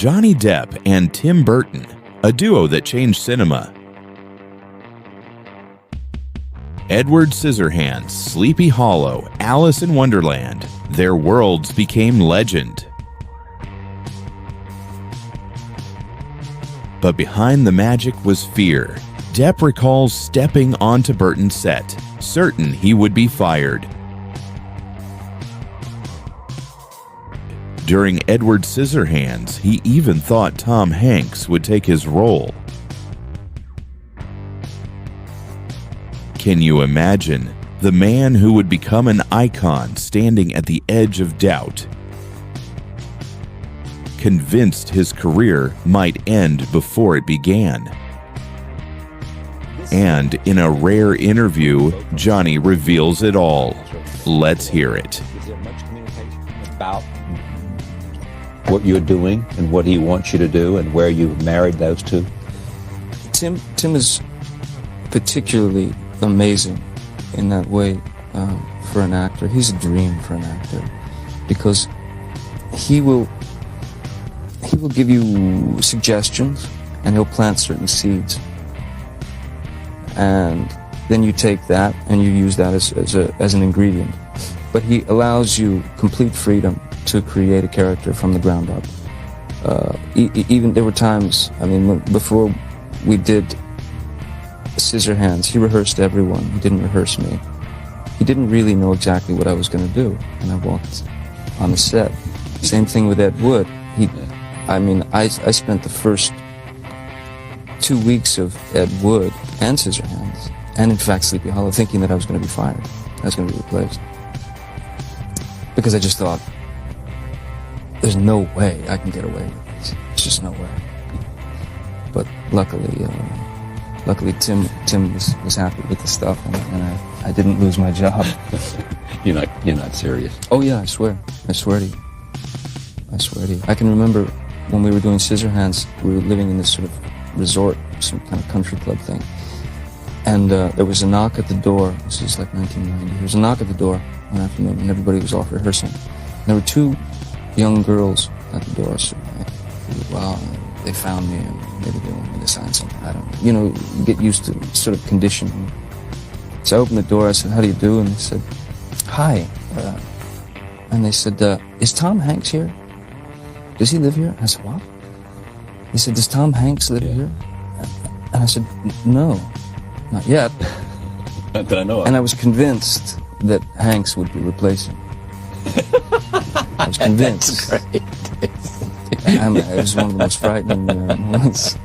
Johnny Depp and Tim Burton, a duo that changed cinema. Edward Scissorhands, Sleepy Hollow, Alice in Wonderland. Their worlds became legend. But behind the magic was fear. Depp recalls stepping onto Burton's set, certain he would be fired. During Edward Scissorhands, he even thought Tom Hanks would take his role. Can you imagine the man who would become an icon standing at the edge of doubt? Convinced his career might end before it began. And in a rare interview, Johnny reveals it all. Let's hear it. Is there much communication about what you're doing and what he wants you to do and where you've married those two? Tim is particularly amazing in that way for an actor. He's a dream for an actor because he will give you suggestions and he'll plant certain seeds, and then you take that and you use that as an ingredient. But he allows you complete freedom to create a character from the ground up. Even there were times, I mean, before we did Scissorhands, he rehearsed everyone. He didn't rehearse me. He didn't really know exactly what I was going to do when I walked on the set. Same thing with Ed Wood. I spent the first 2 weeks of Ed Wood and Scissorhands, and in fact Sleepy Hollow, thinking that I was going to be fired. I was going to be replaced. Because I just thought, there's no way I can get away with this. There's just no way. But luckily Tim was happy with the stuff, and I didn't lose my job. You're not serious. Oh yeah, I swear to you. I can remember when we were doing Scissorhands, we were living in this sort of resort, some kind of country club thing. And there was a knock at the door. This is like 1990. There was a knock at the door one afternoon, and everybody was off rehearsing. And there were two young girls at the door. So wow, they found me, and maybe they want me to sign something. I don't know. You get used to sort of conditioning. So I opened the door. I said, "How do you do?" And they said, "Hi." And they said, "Is Tom Hanks here? Does he live here?" I said, "What?" He said, "Does Tom Hanks live here?" And I said, "No, not yet." Not that I know of. And I was convinced that Hanks would be replacing. I was convinced. That's great. It was one of the most frightening moments.